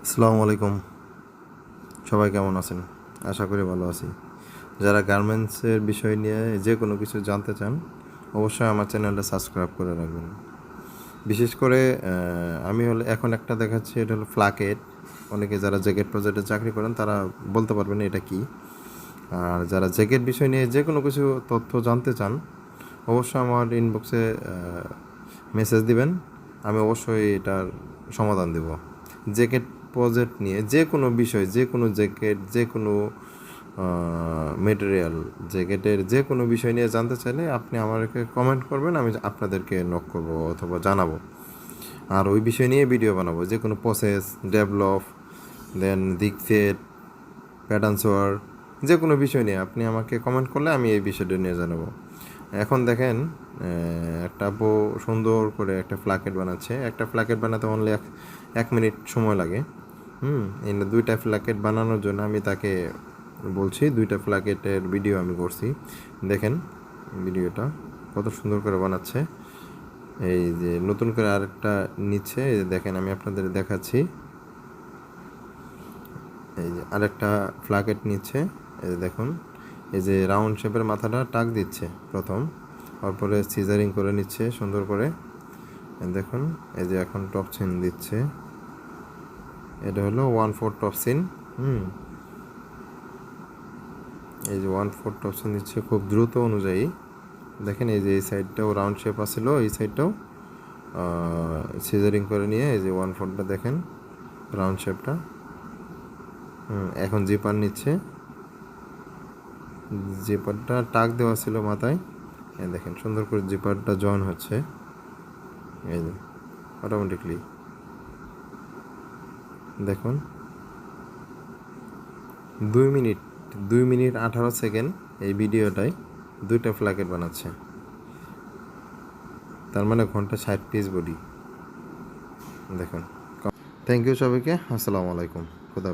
আসসালামু আলাইকুম। সবাই কেমন আছেন? আশা করি ভালো আছি। যারা গার্মেন্টসের বিষয় নিয়ে যে কোনো কিছু জানতে চান অবশ্যই আমার চ্যানেলটা সাবস্ক্রাইব করে রাখবেন। বিশেষ করে আমি এখন একটা দেখাচ্ছি, এটা হলো ফ্লাকেট। অনেকে যারা জ্যাকেট প্রজেক্টে চাকরি করেন তারা বলতে পারবেন এটা কি। আর যারা জ্যাকেট বিষয় নিয়ে যে কোনো কিছু তথ্য জানতে চান অবশ্যই আমার ইনবক্সে মেসেজ দিবেন। আমি অবশ্যই এটার সমাধান দেব। জ্যাকেট প্রজেক্ট নিয়ে যে কোনো বিষয়, যে কোনো জ্যাকেট, যে কোনো মেটেরিয়াল, জ্যাকেটের যে কোনো বিষয় নিয়ে জানতে চাইলে আপনি আমাকে কমেন্ট করবেন, আমি আপনাদেরকে নক করবো অথবা জানাবো। আর ওই বিষয় নিয়ে ভিডিও বানাবো, যে কোনো প্রসেস, ডেভেলপ, দেন দিকসেট, প্যাটার্ন সোয়ার, যে কোনো বিষয় নিয়ে আপনি আমাকে কমেন্ট করলে আমি এই বিষয়টা নিয়ে জানাবো। এখন দেখেন, একটা আপু সুন্দর করে একটা ফ্ল্যাকেট বানাচ্ছে। একটা ফ্ল্যাকেট বানাতে অনলি 1 মিনিট সময় লাগে। এই 2টা ফ্ল্যাকেট বানানোর জন্য আমি তাকে বলছি, 2টা ফ্ল্যাকেটের ভিডিও আমি করছি। দেখেন ভিডিওটা কত সুন্দর করে বানাচ্ছে। এই যে নতুন করে আরেকটা নিচ্ছে, এই যে দেখেন আমি আপনাদের দেখাচ্ছি। এই যে আরেকটা ফ্ল্যাকেট নিচ্ছে, এই যে দেখুন, এই যে রাউন্ড শেপের মাথাটা টাক দিচ্ছে প্রথম, তারপরে সিজারিং করে নিচ্ছে সুন্দর করে। দেখুন এই যে এখন টপ সিন দিচ্ছে, এটা হলো 1/4 টপ সিন। এই যে 1/4 টপ সিন দিচ্ছে খুব দ্রুত অনুযায়ী। দেখেন এই যে এই সাইডটাও রাউন্ড শেপ আসছিল, এই সাইডটাও সিজারিং করে নিয়ে এই যে 1/4টা দেখেন রাউন্ড শেপটা। এখন জিপার নিচ্ছে, জিপারটা টাক দেওয়া ছিল মাথায়। দেখেন সুন্দর করে জিপারটা জয়েন হচ্ছে, এই যে অটোমেটিকলি। দেখুন 2 মিনিট 2 মিনিট 18 সেকেন্ড এই ভিডিওটায় 2টা ফ্ল্যাকেট বানাচ্ছে। তার মানে ঘন্টা 60 পিস বডি। দেখুন। থ্যাংক ইউ সবাইকে। আসসালামু আলাইকুম। খুদা